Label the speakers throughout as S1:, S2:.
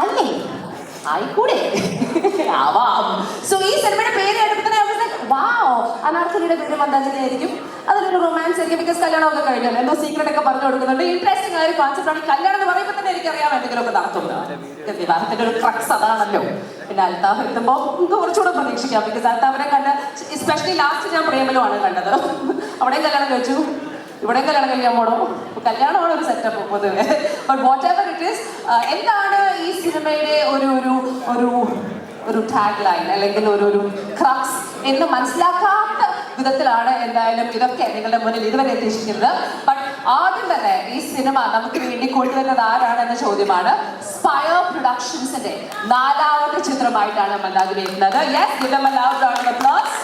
S1: അല്ലേ? ആയിക്കൂടെ? ആവാം. സോ ഈ സിനിമയുടെ പേര് എടുക്കുന്ന വാവ്, അനാർക്കലിയുടെ പേര് മന്ദാകിനി ആയിരിക്കും. അതിലൊരു റൊമാൻസ് ആയിരിക്കും. ബിക്കോസ് കല്യാണമൊക്കെ കഴിഞ്ഞല്ലോ, എന്തോ സീക്രട്ട് ഒക്കെ പറഞ്ഞു കൊടുക്കുന്നുണ്ട്. ഇൻട്രസ്റ്റിംഗ് ആയ ഒരു കോൺസെപ്റ്റ് ആണ്. കല്യാണം എന്ന് പറയുമ്പോൾ തന്നെ എനിക്കറിയാം എന്തെങ്കിലുമൊക്കെ നടത്തുന്നത്. വിവാഹത്തിന്റെ ഒരു ക്രക്സ് അതാണല്ലോ. പിന്നെ അൽത്താഫ് എത്തുമ്പോൾ കുറച്ചുകൂടെ പ്രതീക്ഷിക്കാം. ബിക്കോസ് അൽത്താഫിനെ കണ്ട്, എസ്പെഷ്യലി ലാസ്റ്റ് ഞാൻ പ്രേമലുമാണ് കണ്ടത്. അവിടെയും കല്യാണം കഴിച്ചു, ഇവിടെ കല്യാണം കഴിക്കാൻ പോണോ? കല്യാണമാണ് ഒരു സെറ്റപ്പ് പൊതുവെ. But what ever it is, എന്താണ് ഈ സിനിമയുടെ ഒരു ഒരു ഒരു ഒരു ടാഗ് ലൈൻ അല്ലെങ്കിൽ ഒരു ക്രക്സ് എന്ന് മനസ്സിലാക്കാത്ത വിധത്തിലാണ് എന്തായാലും ഇതൊക്കെ നിങ്ങളുടെ മുന്നിൽ ഇതുവരെ എത്തിച്ചിരിക്കുന്നത്. ബട്ട് ആദ്യം തന്നെ ഈ സിനിമ നമുക്ക് വേണ്ടി കൊണ്ടുവരുന്നത് ആരാണ് എന്ന ചോദ്യമാണ്. സ്പയർ പ്രൊഡക്ഷൻസിന്റെ 4ാമത്തെ ചിത്രമായിട്ടാണ് മന്ദാകിനി എത്തുന്നത്. Yes, give them a loud round of applause.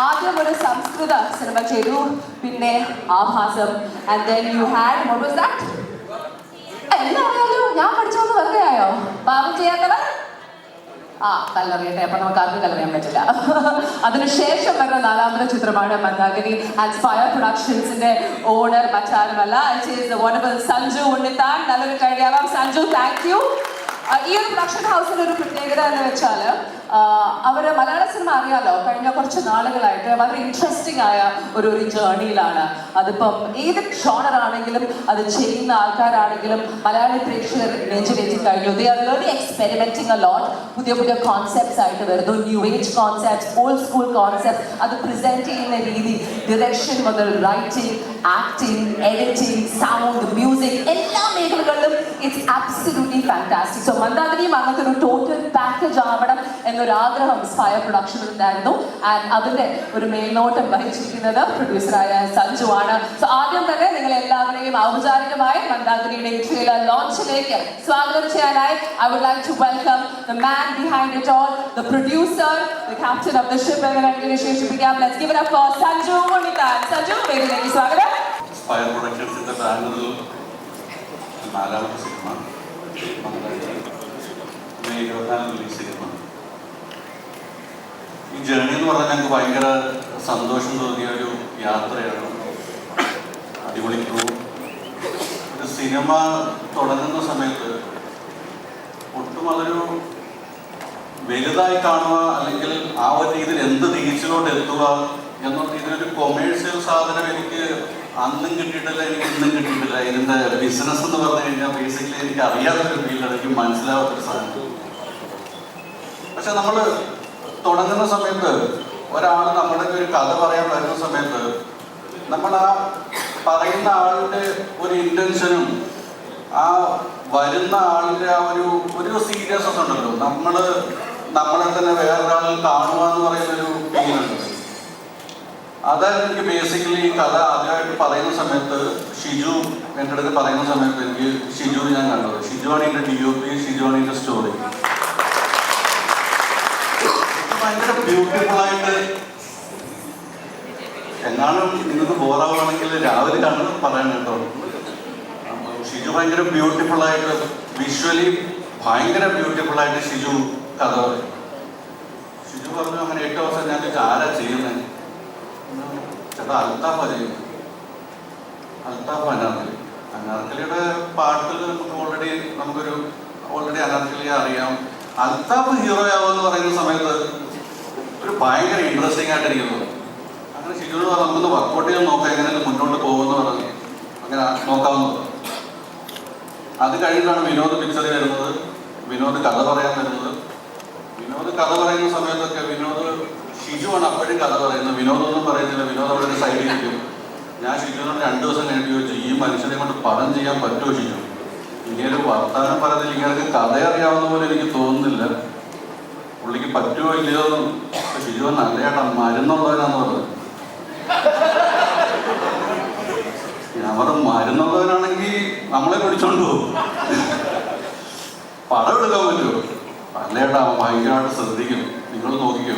S1: ആദ്യം ഒരു സംസ്കൃത സിനിമ ചെയ്തു, പിന്നെ Abhasam, and then you had what was that? എല്ലാം അറിയാലോ, ഞാൻ പഠിച്ചോന്ന് വെറുതെ ആയോ? ബാബു ചെയ്യാത്തവർ കല്ലറിയട്ടെ, അപ്പൊ നമുക്ക് ആർക്കും കല്ലറിയാൻ പറ്റില്ല. അതിനുശേഷം വരുന്ന 4ാമത്തെ ചിത്രമാണ് മന്ദാകിനി. ആൻഡ് സ്പയർ പ്രൊഡക്ഷൻസിന്റെ ഓണർ മറ്റാരുമല്ല, സഞ്ജു ഉണ്ണിത്താൻ. നല്ലൊരു കഴിയാവാം സഞ്ജു, താങ്ക് യു. ഈ ഒരു പ്രൊഡക്ഷൻ ഹൗസിന്റെ ഒരു പ്രത്യേകത എന്ന് വെച്ചാൽ അവർ മലയാള സിനിമ അറിയാലോ, കഴിഞ്ഞ കുറച്ച് നാളുകളായിട്ട് വളരെ ഇൻട്രസ്റ്റിംഗ് ആയ ഒരു ജേർണിയിലാണ്. അതിപ്പം ഏത് ഷോണർ ആണെങ്കിലും അത് ചെയ്യുന്ന ആൾക്കാരാണെങ്കിലും മലയാളി പ്രേക്ഷകർ നെഞ്ചിലെത്തി കഴിഞ്ഞു. They are really experimenting a lot. പുതിയ പുതിയ കോൺസെപ്റ്റ്സ് ആയിട്ട് വരുന്നു, new age concepts, old school concept. അത് പ്രസന്റ് ചെയ്യുന്ന രീതി, ഡിറക്ഷൻ മുതൽ writing, acting, editing, sound, music, എല്ലാ മേഖലകളിലും ഇറ്റ്സ് ആബ്സല്യൂട്ട്ലി ഫാന്റാസ്റ്റിക്. സോ മന്ദാകിനിയും അങ്ങനത്തെ ഒരു ടോട്ടൽ പാക്കേജ് ആവണം എന്നൊരാഗ്രഹം സ്പയർ പ്രൊഡക്ഷനിൽ ഉണ്ടായിരുന്നു. ആൻഡ് അതിന്റെ ഒരു മേൽനോട്ടം വഹിച്ചിരിക്കുന്നത് പ്രൊഡ്യൂസറായ സഞ്ജു ആണ്. സോ ആദ്യം തന്നെ നിങ്ങൾ എല്ലാവരെയും ഔപചാരികമായി മന്ദാകിനിയുടെ ട്രെയിലർ ലോഞ്ചിലേക്ക് സ്വാഗതം ചെയ്യാനായി I would like to welcome the man behind it all, the producer, the captain of the ship എന്ന് വിശേഷിപ്പിക്കാം. Let's give it up for Sanju Unnithan. Sanju, വേദിയിലേക്ക് സ്വാഗതം.
S2: സ്പയർ പ്രൊഡക്ഷൻസിന്റെ ബാനറിൽ 4ാമത്തെ സിനിമ മെയ് 24 റിലീസ് ചെയ്യുന്നു. ഈ ജേർണി എന്ന് പറഞ്ഞാൽ ഞങ്ങൾക്ക് ഭയങ്കര സന്തോഷം തോന്നിയ ഒരു യാത്രയാണ്. അടിപൊളി ക്രൂ. ഒരു സിനിമ തുടങ്ങുന്ന സമയത്ത് ഒട്ടും അതൊരു വലുതായി കാണുക അല്ലെങ്കിൽ ആ ഒരു രീതിയിൽ എന്ത് റീച്ചിലോട്ട് എത്തുക എന്നുള്ള രീതിയിലൊരു കൊമേഴ്സ്യൽ സാധനം എനിക്ക് അന്നും കിട്ടിയിട്ടില്ല, എനിക്ക് ഇന്നും കിട്ടിയിട്ടില്ല. ഇതിൻ്റെ ബിസിനസ് എന്ന് പറഞ്ഞു കഴിഞ്ഞാൽ ബേസിക്കലി എനിക്ക് അറിയാത്തൊരു ഫീൽഡാണ്, എനിക്ക് മനസ്സിലാവാത്തൊരു സാധനം. പക്ഷെ നമ്മൾ തുടങ്ങുന്ന സമയത്ത് ഒരാൾ നമ്മുടെ ഒരു കഥ പറയാൻ വരുന്ന സമയത്ത് നമ്മൾ ആ പറയുന്ന ആളുടെ ഒരു ഇൻറ്റൻഷനും ആ വരുന്ന ആളിൻ്റെ ആ ഒരു സീരിയസ്നെസ് ഉണ്ടല്ലോ, നമ്മളെ തന്നെ വേറൊരാളിൽ കാണുക എന്ന് പറയുന്നൊരു ഫീലുണ്ട്. അതായത് എനിക്ക് ബേസിക്കലി ഈ കഥ ആദ്യമായിട്ട് പറയുന്ന സമയത്ത് ഷിജു എൻ്റെ അടുത്ത് പറയുന്ന സമയത്ത് എനിക്ക് ഷിജു ഞാൻ കണ്ടത്. ഷിജുവാണ് ഇതിൻ്റെ DOP, ഷിജുവാണ് ഇതിൻ്റെ സ്റ്റോറി. ഭയങ്കര ബ്യൂട്ടിഫുൾ ആയിട്ട്, എങ്ങാനും നിങ്ങൾക്ക് ബോറാവുകയാണെങ്കിൽ രാവിലെ കണ്ട് പറയാൻ കേട്ടോ. ഷിജു ഭയങ്കര ബ്യൂട്ടിഫുൾ ആയിട്ട്, വിഷ്വലി ഭയങ്കര ബ്യൂട്ടിഫുൾ ആയിട്ട് ഷിജു കഥ പറയും. ഷിജു പറഞ്ഞു അങ്ങനെ ഏറ്റവും അവസാനം ഞാൻ ആരാ ചെയ്യുന്നത്? ചേട്ടാ അൽത്താഫാ ചെയ്യുന്നത്. അൽത്താഫ് അനാർക്കലിയുടെ പാട്ടിൽ നമുക്കൊരു ഓൾറെഡി അനാർക്കലിയെ അറിയാം. അൽത്താഫ് ഹീറോ ആവുമെന്ന് പറയുന്ന സമയത്ത് ഒരു ഭയങ്കര ഇൻട്രസ്റ്റിംഗ് ആയിട്ട് എനിക്ക് തോന്നി. അങ്ങനെ ഷിജുവിന് പറഞ്ഞാൽ നമുക്കൊന്ന് വർക്കൗട്ട് ചെയ്യാൻ നോക്കാം, എങ്ങനെയൊക്കെ മുന്നോട്ട് പോകുമെന്ന് പറഞ്ഞ് അങ്ങനെ നോക്കാമെന്ന് പറഞ്ഞു. അത് കഴിഞ്ഞിട്ടാണ് വിനോദ് പിക്ചറിൽ വരുന്നത്, വിനോദ് കഥ പറയാൻ വരുന്നത്. വിനോദ് കഥ പറയുന്ന സമയത്തൊക്കെ ഷിജുവാണ് അപ്പോഴും കഥ പറയുന്നത്, വിനോദൊന്നും പറയുന്നില്ല. വിനോദ് അവിടെ ഒരു സൈഡിൽ ഇരിക്കും. ഞാൻ ഷിജുവിനോട് 2 ദിവസം കഴിഞ്ഞ് ചോദിച്ചു, ഈ മനുഷ്യനെ കൊണ്ട് പടം ചെയ്യാൻ പറ്റുമോ ഷിജു? ഇങ്ങനെ വർത്താനം പറഞ്ഞില്ല, ഇങ്ങനെ കഥ അറിയാവുന്ന പോലെ എനിക്ക് തോന്നുന്നില്ല, പുള്ളിക്ക് പറ്റുമോ ഇല്ലയോ? ഷിജു നല്ല ചേട്ടാ മരുന്നുള്ളവനാന്ന് പറഞ്ഞത്. ഞാൻ പറഞ്ഞു മരുന്നുള്ളവനാണെങ്കിൽ നമ്മളെ പിടിച്ചോണ്ട് പോകും, പടം എടുക്കാൻ പറ്റുമോ? അല്ല ചേട്ടാ ഭയങ്കരമായിട്ട് ശ്രദ്ധിക്കും, നിങ്ങൾ നോക്കിക്കോ,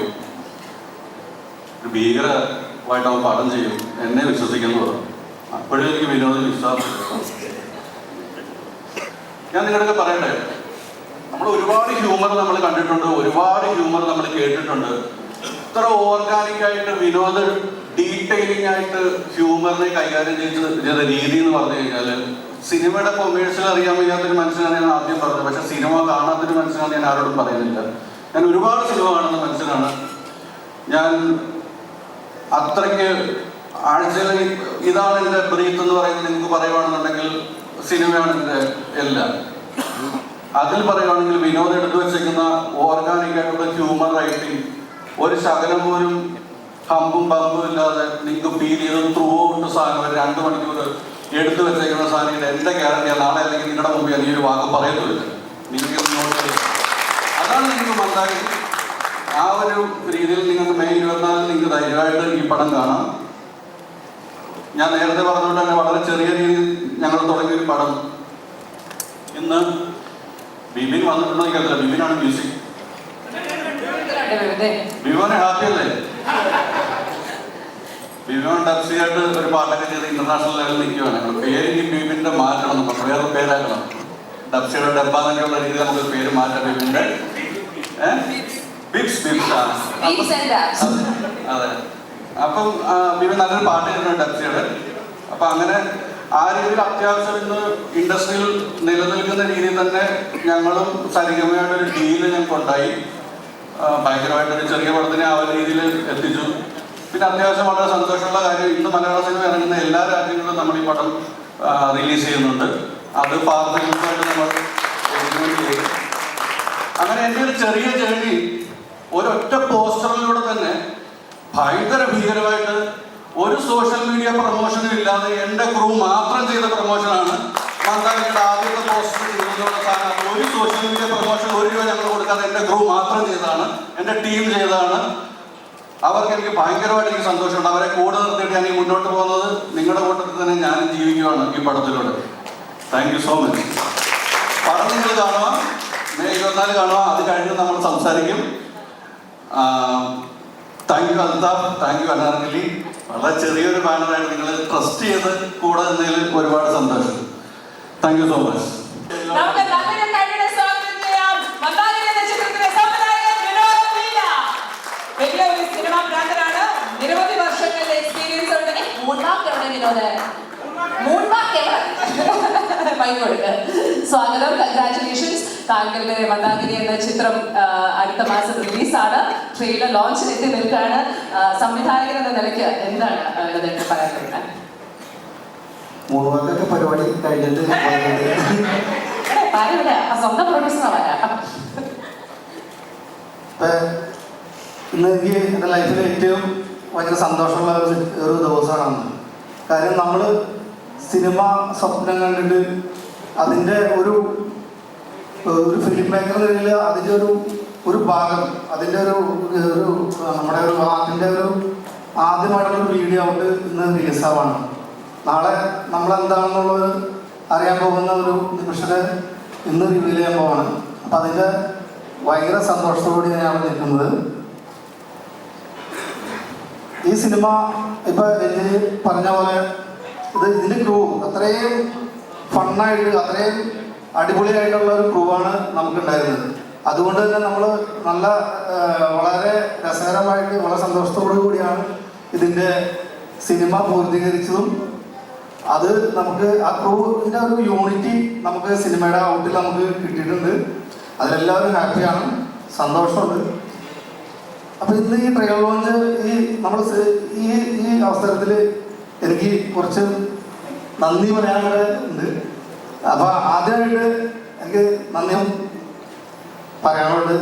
S2: ഒരു ഭീകരമായിട്ട് അവൻ പടം ചെയ്യും, എന്നെ വിശ്വസിക്കുന്നു പറഞ്ഞു. അപ്പോഴും എനിക്ക് വിനോദം വിശ്വാസം. ഞാൻ നിങ്ങളൊക്കെ പറയട്ടെ, നമ്മൾ ഒരുപാട് ഹ്യൂമർ നമ്മൾ കണ്ടിട്ടുണ്ട്, ഒരുപാട് ഹ്യൂമർ നമ്മൾ കേട്ടിട്ടുണ്ട്. ഇത്ര ഓർഗാനിക്കായിട്ട് വിനോദ ഡീറ്റെയിലിംഗ് ആയിട്ട് ഹ്യൂമറിനെ കൈകാര്യം ചെയ്ത രീതി എന്ന് പറഞ്ഞു കഴിഞ്ഞാൽ സിനിമയുടെ കൊമേഴ്സ്യൽ അറിയാൻ വയ്യാത്തൊരു മനുഷ്യനാണ് ഞാൻ ആദ്യം പറഞ്ഞത്. പക്ഷെ സിനിമ കാണാത്തൊരു മനുഷ്യനാണ് ഞാൻ ആരോടും പറയുന്നില്ല. ഞാൻ ഒരുപാട് സിനിമ കാണുന്ന മനുഷ്യനാണ്. ഞാൻ അത്രയ്ക്ക് ആഴ്ചയിൽ ഇതാണ് എൻ്റെ ബ്രീത്ത് എന്ന് പറയുന്നത് നിങ്ങൾക്ക് പറയുകയാണെന്നുണ്ടെങ്കിൽ സിനിമയാണ് എൻ്റെ എല്ലാം. അതിൽ പറയുകയാണെങ്കിൽ വിനോദം എടുത്തു വെച്ചേക്കുന്ന ഓർഗാനിക് ആയിട്ടുള്ള ഹ്യൂമർ റൈറ്റിംഗ്, ഒരു ശകലം പോലും ഹമ്പും ബമ്പും ഇല്ലാതെ നിങ്ങൾക്ക് ഫീൽ ചെയ്ത് ത്രൂ ഔട്ട് സാധനം ഒരു 2 മണിക്കൂർ എടുത്തു വെച്ചേക്കുന്ന സാധനം എൻ്റെ ഗ്യാരണ്ടി. നാളെ അല്ലെങ്കിൽ നിങ്ങളുടെ മുമ്പിൽ ഈ ഒരു വാക്ക് പറയത്തുമില്ല. നിങ്ങൾക്ക് അതാണ് നിങ്ങൾക്ക് മന്ദാഗിരി. ആ ഒരു രീതിയിൽ നിങ്ങൾക്ക് മെയ് 24 നിങ്ങൾക്ക് ധൈര്യമായിട്ട് ഈ പടം കാണാം. ഞാൻ നേരത്തെ പറഞ്ഞുകൊണ്ട് തന്നെ വളരെ ചെറിയ രീതിയിൽ ഞങ്ങൾ തുടങ്ങിയൊരു പടം. ഇന്ന് ബിബിൻ വന്നിട്ടുണ്ടോ എനിക്കറിയില്ല. ബിബിനാണ് മ്യൂസിക്. ബിബിനെ ഹാപ്പി അല്ലേ? ബിബിൻ ഡബ്സിയായിട്ട് ഒരു പാട്ടൊക്കെ ചെയ്ത് ഇന്റർനാഷണൽ ലെവലിൽ നിൽക്കുകയാണ്. ഞങ്ങൾ പേര് ഈ ബിബിന്റെ മാറ്റണം, നമുക്ക് വേറെ പേരാക്കണം. ഡബ്സിയുടെ ഡബ്ബ എന്നൊക്കെയുള്ള രീതിയിൽ നമുക്ക് പേര് മാറ്റാം. ബിബിന്റെ അതെ. അപ്പം ബിബിൻ നല്ലൊരു പാട്ട് ചെയ്തിട്ടുണ്ട് ഡബ്സിയുടെ. അപ്പൊ അങ്ങനെ ആ രീതിയിൽ അത്യാവശ്യം ഇന്ന് ഇൻഡസ്ട്രിയിൽ നിലനിൽക്കുന്ന രീതിയിൽ തന്നെ ഞങ്ങളും സരിഗമയായിട്ടൊരു ഡീല് ഞങ്ങൾക്കുണ്ടായി. ഭയങ്കരമായിട്ടൊരു ചെറിയ പടത്തിനെ ആ ഒരു രീതിയിൽ എത്തിച്ചു. പിന്നെ അത്യാവശ്യം വളരെ സന്തോഷമുള്ള കാര്യം, ഇന്ന് മലയാള സിനിമ ഇറങ്ങുന്ന എല്ലാ രാജ്യങ്ങളിലും നമ്മൾ ഈ പടം റിലീസ് ചെയ്യുന്നുണ്ട്. അത് പാർട്ടികളുമായിട്ട് നമ്മൾ എഗ്രിമെന്റ് ചെയ്യും. അങ്ങനെ എൻ്റെ ഒരു ചെറിയ ജേർണി ഒരൊറ്റ പോസ്റ്ററിലൂടെ തന്നെ ഭയങ്കര ഭീകരമായിട്ട് ഒരു സോഷ്യൽ മീഡിയ പ്രൊമോഷനും ഇല്ലാതെ എൻ്റെ ക്രൂ മാത്രം ചെയ്ത പ്രൊമോഷനാണ് മന്ദാഗിരിയുടെ ആദ്യത്തെ പോസ്റ്റർ ചെയ്തെന്നുള്ള സാധനം. ഒരു സോഷ്യൽ മീഡിയ പ്രൊമോഷൻ 1 രൂപ ഞങ്ങൾ കൊടുക്കാതെ എൻ്റെ ക്രൂ മാത്രം ചെയ്തതാണ്, എൻ്റെ ടീം ചെയ്തതാണ്. അവർക്ക് എനിക്ക് ഭയങ്കരമായിട്ട് എനിക്ക് സന്തോഷമുണ്ട്. അവരെ കൂടെ നിർത്തിയിട്ട് ഞാൻ ഈ മുന്നോട്ട് പോകുന്നത് നിങ്ങളുടെ കൂട്ടത്തിൽ തന്നെ ഞാനും ജീവിക്കുകയാണ് ഈ പടത്തിലൂടെ. Thank you so much. പടം നിങ്ങൾ കാണുക, മെയ് 24 കാണുക. അത് കഴിഞ്ഞ് നമ്മൾ സംസാരിക്കും. Thank you Althaf, thank you Anarkali. വളരെ ചെറിയൊരു ബാനറായിട്ട് നിങ്ങൾ ട്രസ്റ്റ് ചെയ്ത് കൂടെ നിന്നതിൽ ഒരുപാട് സന്തോഷം. Thank you so much.
S1: നിരവധി വർഷങ്ങളുടെ എക്സ്പീരിയൻസ് ഉണ്ട്. സ്വാഗതം, കൺഗ്രാറ്റുലേഷൻസ്. താങ്കളുടെ മന്ദാഗിരി എന്ന ചിത്രം അടുത്ത മാസം റിലീസാണ്. ട്രെയിലർ ലോഞ്ചിൽ എത്തി നിൽക്കുകയാണ്. സംവിധായകൻ എന്ന നിലയ്ക്ക് എന്താണ് ഇതിനെ പറയാൻ പറ്റുന്നത്?
S3: പരിപാടി കഴിഞ്ഞിട്ട്
S1: സ്വന്തം പ്രൊഡ്യൂസറാണ്.
S3: ഇന്ന് എനിക്ക് എൻ്റെ ലൈഫിൽ ഏറ്റവും ഭയങ്കര സന്തോഷമുള്ള ഒരു ദിവസമാണ്. കാര്യം നമ്മൾ സിനിമ സ്വപ്നം കണ്ടിട്ട് അതിൻ്റെ ഒരു ഫിലിം മേക്കർ നിലയിൽ അതിൻ്റെ ഒരു ഭാഗം, അതിൻ്റെ ഒരു നമ്മുടെ ഒരു അതിൻ്റെ ഒരു ആദ്യമായിട്ടുള്ളൊരു വീഡിയോ ഔട്ട് ഇന്ന് റിലീസാവാണ്. നാളെ നമ്മളെന്താണെന്നുള്ളത് അറിയാൻ പോകുന്ന ഒരു നിമിഷത്തെ ഇന്ന് റിവീൽ ചെയ്യാൻ പോവാണ്. അപ്പം അതിൻ്റെ ഭയങ്കര സന്തോഷത്തോടുകൂടി ഞാൻ അവിടെ നിൽക്കുന്നത്. ഈ സിനിമ ഇപ്പം രഞ്ജിനി പറഞ്ഞ പോലെ ഇതിൻ്റെ ക്രൂ അത്രയും ഫണ്ണായിട്ട് അത്രയും അടിപൊളിയായിട്ടുള്ള ഒരു ക്രൂ ആണ് നമുക്കുണ്ടായിരുന്നത്. അതുകൊണ്ട് തന്നെ നമ്മൾ നല്ല വളരെ രസകരമായിട്ട് വളരെ സന്തോഷത്തോടു കൂടിയാണ് ഇതിൻ്റെ സിനിമ പൂർത്തീകരിച്ചതും. അത് നമുക്ക് ആ ക്രൂവിൻ്റെ ഒരു യൂണിറ്റി നമുക്ക് സിനിമയുടെ ഔട്ടിൽ നമുക്ക് കിട്ടിയിട്ടുണ്ട്. അതിലെല്ലാവരും ഹാപ്പിയാണ്, സന്തോഷമുണ്ട്. അപ്പോൾ ഇന്ന് ഈ ട്രയൽ ലോഞ്ച് നമ്മൾ ഈ അവസരത്തിൽ എനിക്ക് കുറച്ച് നന്ദി പറയാനുണ്ട്. അപ്പോൾ ആദ്യമായിട്ട് എനിക്ക് നന്ദി പറയാനുള്ളത്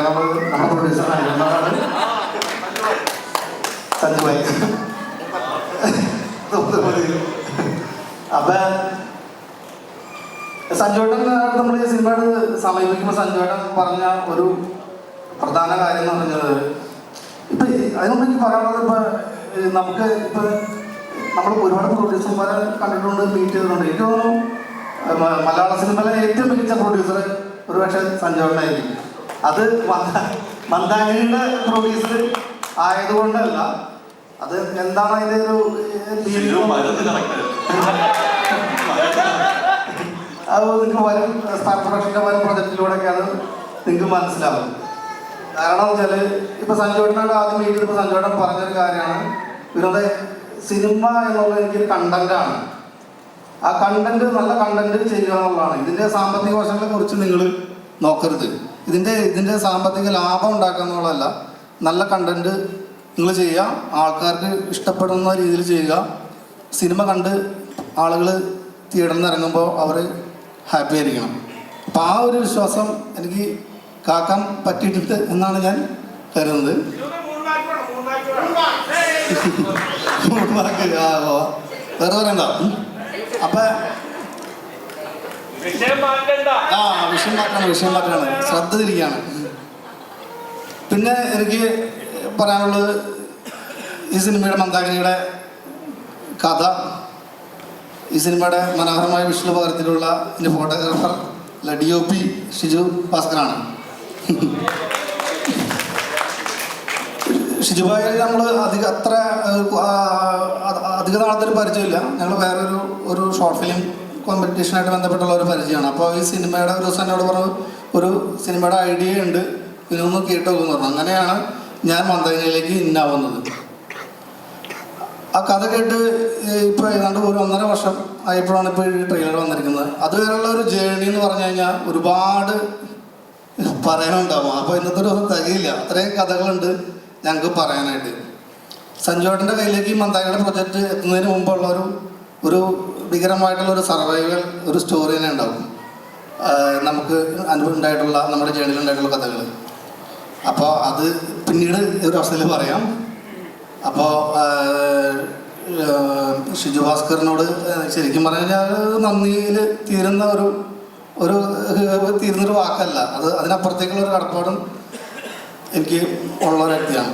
S3: നമ്മുടെ പ്രൊഡ്യൂസർ അനിലാണ്, സഞ്ജുഭായി. അപ്പം സഞ്ജുവേട്ടൻ നമ്മൾ ഈ സിനിമയോട് സമീപിക്കുമ്പോൾ സഞ്ജുവേട്ടൻ പറഞ്ഞ ഒരു പ്രധാന കാര്യം എന്ന് പറഞ്ഞത്, ഇപ്പം അതിനുമുമ്പ് എനിക്ക് പറയാനുള്ളത്, ഇപ്പം നമുക്ക് ഇപ്പം നമ്മൾ ഒരുപാട് പ്രൊഡ്യൂസർമാരെ കണ്ടിട്ടുണ്ട്, മീറ്റ് ചെയ്തിട്ടുണ്ട്. എനിക്ക് തോന്നുന്നു മലയാള സിനിമയിലെ ഏറ്റവും മികച്ച പ്രൊഡ്യൂസർ ഒരുപക്ഷെ സഞ്ജുവേട്ടനായിരിക്കും. അത് മന്ദാഗിരിയുടെ പ്രൊഡ്യൂസർ ആയതുകൊണ്ടല്ല, അത് എന്താണ് അതിൻ്റെ ഒരു അത് നിങ്ങൾക്ക് വരും സ്റ്റാർ പ്രൊഡക്ഷൻ്റെ വരും പ്രൊജക്റ്റിലൂടെയൊക്കെ അത് നിങ്ങൾക്ക് മനസ്സിലാവും. കാരണം വെച്ചാൽ ഇപ്പം സഞ്ജുവേട്ടനോട് ആദ്യം മീറ്റ് ചെയ്തപ്പോൾ സഞ്ജുവേട്ടൻ പറഞ്ഞൊരു കാര്യമാണ്, ഇവരുടെ സിനിമ എന്നുള്ളത് എനിക്കൊരു കണ്ടന്റാണ്. ആ കണ്ടന്റ് നല്ല കണ്ടന്റ് ചെയ്യുക എന്നുള്ളതാണ്. ഇതിൻ്റെ സാമ്പത്തിക വശങ്ങളെ കുറിച്ച് നിങ്ങൾ നോക്കരുത്. ഇതിൻ്റെ സാമ്പത്തിക ലാഭം ഉണ്ടാക്കുക എന്നുള്ളതല്ല, നല്ല കണ്ടന്റ് നിങ്ങൾ ചെയ്യുക, ആൾക്കാർക്ക് ഇഷ്ടപ്പെടുന്ന രീതിയിൽ ചെയ്യുക. സിനിമ കണ്ട് ആളുകൾ തിയേറ്ററിൽ നിന്ന് ഇറങ്ങുമ്പോൾ അവർ ഹാപ്പി ആയിരിക്കണം. അപ്പം ആ ഒരു വിശ്വാസം എനിക്ക് കാക്കാൻ പറ്റിയിട്ടുണ്ട് എന്നാണ് ഞാൻ കരുതുന്നത്. വേറെ പറയണ്ട. അപ്പം വിഷയം മാറ്റാണ്, ശ്രദ്ധ തിരിക്കുകയാണ്. പിന്നെ എനിക്ക് പറയാനുള്ളത്, ഈ സിനിമയുടെ മന്ദാകിനിയുടെ കഥ, ഈ സിനിമയുടെ മനോഹരമായ വിഷ്ണു പകരത്തിലുള്ള എൻ്റെ ഫോട്ടോഗ്രാഫർ DOP ഷിജു ഭാസ്കറാണ്. ഷിജുഭായി നമ്മൾ അധിക നാളത്തെ ഒരു പരിചയമില്ല. ഞങ്ങൾ വേറൊരു ഷോർട്ട് ഫിലിം കോമ്പറ്റീഷനായിട്ട് ബന്ധപ്പെട്ടുള്ള ഒരു പരിചയമാണ്. അപ്പോൾ ഈ സിനിമയുടെ ഒരു ദിവസം എന്നോട് പറഞ്ഞു, ഒരു സിനിമയുടെ ഐഡിയ ഉണ്ട്, ഇതിനൊന്ന് കേട്ട് നോക്കുമെന്ന് പറഞ്ഞു. അങ്ങനെയാണ് ഞാൻ മന്ദാകിനിയിലേക്ക് ഇന്നാവുന്നത്. ആ കഥ കേട്ട് ഇപ്പോൾ ഏതാണ്ട് ഒരു 1.5 വർഷം ആയപ്പോഴാണ് ഇപ്പോൾ ഈ ട്രെയിലർ വന്നിരിക്കുന്നത്. അതുവരെയുള്ള ഒരു ജേർണി എന്ന് പറഞ്ഞു കഴിഞ്ഞാൽ ഒരുപാട് പറയാനുണ്ടാവും. അപ്പോൾ ഇന്നത്തെ ഒരു ദിവസം തികയില്ല, അത്രയും കഥകളുണ്ട് ഞങ്ങൾക്ക് പറയാനായിട്ട്. സഞ്ജുവേട്ടൻ്റെ കയ്യിലേക്ക് ഈ മന്ദാകിനിയുടെ പ്രൊജക്റ്റ് എത്തുന്നതിന് മുമ്പുള്ള ഒരു ഭീകരമായിട്ടുള്ള ഒരു സർവൈവൽ ഒരു സ്റ്റോറി തന്നെ ഉണ്ടാവും. നമുക്ക് ഉണ്ടായിട്ടുള്ള നമ്മുടെ ജേർണിയിൽ ഉണ്ടായിട്ടുള്ള കഥകൾ. അപ്പോൾ അത് പിന്നീട് ഒരു അവസരത്തിൽ പറയാം. അപ്പോൾ ഷിജു ഭാസ്കറിനോട് ശരിക്കും പറഞ്ഞു കഴിഞ്ഞാൽ നന്ദിയിൽ തീരുന്നൊരു വാക്കല്ല അത്, അതിനപ്പുറത്തേക്കുള്ള ഒരു കടപ്പാടും എനിക്ക് ഉള്ള ഒരു വ്യക്തിയാണ്.